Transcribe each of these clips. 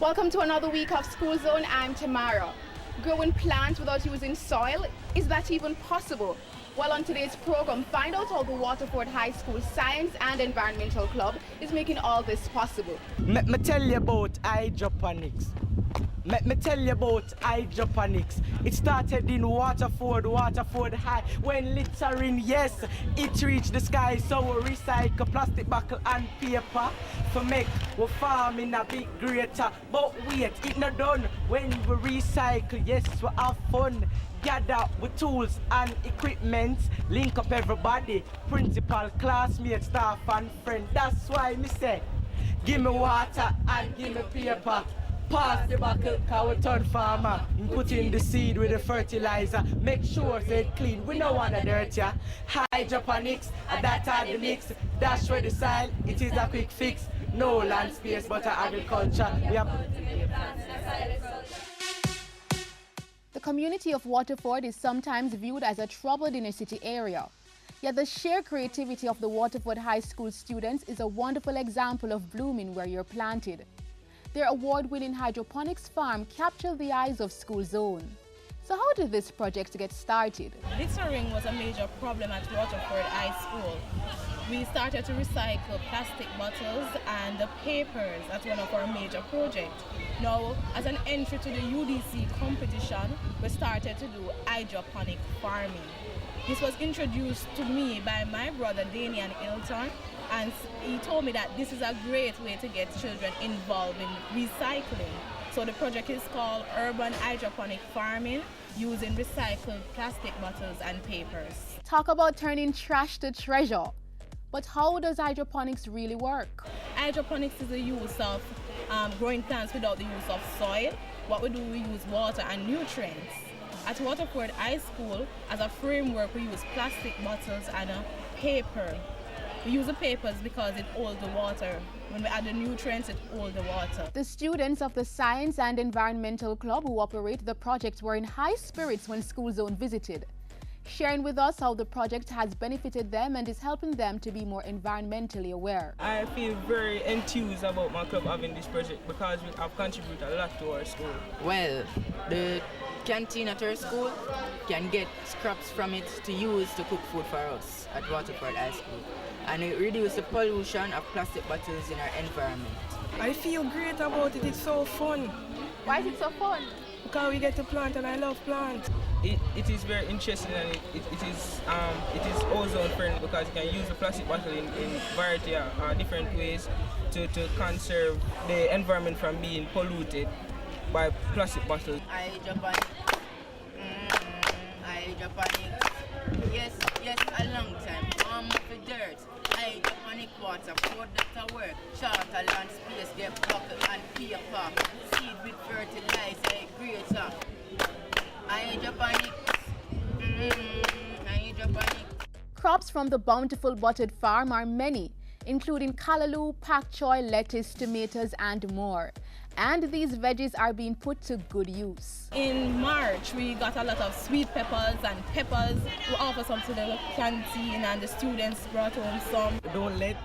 Welcome to another week of School Zone. I'm Tamara. Growing plants without using soil, is that even possible? Well, on today's program, find out how the Waterford High School Science and Environmental Club is making all this possible. Let me tell you about hydroponics. It started in Waterford High, when littering, yes, it reached the sky. So we recycle plastic bottle and paper to make we farming a bit greater. But wait, it not done. When we recycle, yes, we have fun. Gather with tools and equipment, link up everybody, principal, classmates, staff and friend. That's why me say, give me water and give me paper. Pass the bucket, cause we turn farmer. And put in the seed with the fertilizer. Make sure it's clean, we don't want to dirt ya. Hydroponics, that are the mix. Dash for the soil, it is a quick fix. No land space, but agriculture. The community of Waterford is sometimes viewed as a troubled inner city area. Yet the sheer creativity of the Waterford High School students is a wonderful example of blooming where you're planted. Their award-winning hydroponics farm captured the eyes of School Zone. So how did this project get started? Littering was a major problem at Waterford High School. We started to recycle plastic bottles and papers as one of our major projects. Now, as an entry to the UDC competition, we started to do hydroponic farming. This was introduced to me by my brother Damian Ilton, and he told me that this is a great way to get children involved in recycling. So the project is called Urban Hydroponic Farming, using recycled plastic bottles and papers. Talk about turning trash to treasure. But how does hydroponics really work? Hydroponics is the use of growing plants without the use of soil. What we do, we use water and nutrients. At Waterford High School, as a framework, we use plastic bottles and paper. We use the papers because it holds the water. When we add the nutrients, it holds the water. The students of the Science and Environmental Club who operate the project were in high spirits when School Zone visited, sharing with us how the project has benefited them and is helping them to be more environmentally aware. I feel very enthused about my club having this project because we have contributed a lot to our school. Well, the canteen at our school can get scraps from it to use to cook food for us at Waterford High School. And it reduces the pollution of plastic bottles in our environment. I feel great about it, it's so fun. Why is it so fun? Because we get to plant and I love plants. It is very interesting and it is ozone friendly because you can use the plastic bottle in variety of different ways to conserve the environment from being polluted by plastic bottles. Hydroponic. Hydroponic. Yes, a long time. For dirt. Hydroponic water, pour that to work. Shorter land space, get bucket and paper. Seed with fertilizer, greater. Hydroponics. Hydroponic. Crops from the bountiful buttered farm are many, including callaloo, pak choy, lettuce, tomatoes, and more. And these veggies are being put to good use. In March, we got a lot of sweet peppers and peppers. We offer some to the canteen and the students brought home some. Don't let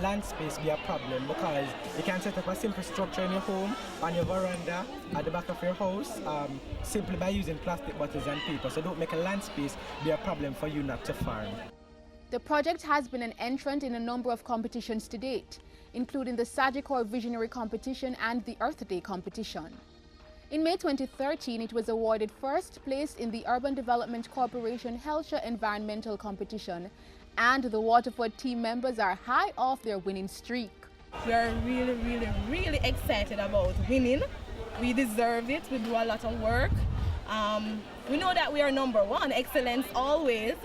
land space be a problem because you can set up a simple structure in your home, on your veranda, at the back of your house, simply by using plastic bottles and paper. So don't make a land space be a problem for you not to farm. The project has been an entrant in a number of competitions to date, including the Sagicor Visionary Competition and the Earth Day Competition. In May 2013, it was awarded first place in the Urban Development Corporation Helsha Environmental Competition, and the Waterford team members are high off their winning streak. We are really excited about winning. We deserve it. We do a lot of work. We know that we are number one, excellence always,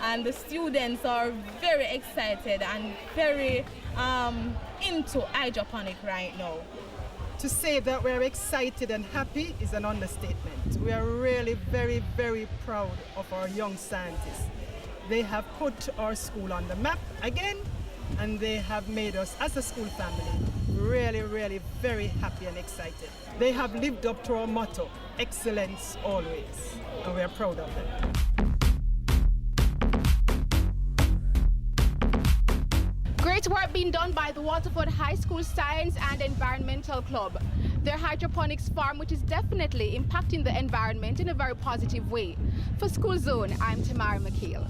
and the students are very excited and very into hydroponic right now. To say that we're excited and happy is an understatement. We are really very proud of our young scientists. They have put our school on the map again, and they have made us as a school family really very happy and excited. They have lived up to our motto, excellence always, and we are proud of them. Great It's work being done by the Waterford High School Science and Environmental Club. Their hydroponics farm, which is definitely impacting the environment in a very positive way. For School Zone, I'm Tamara McHale.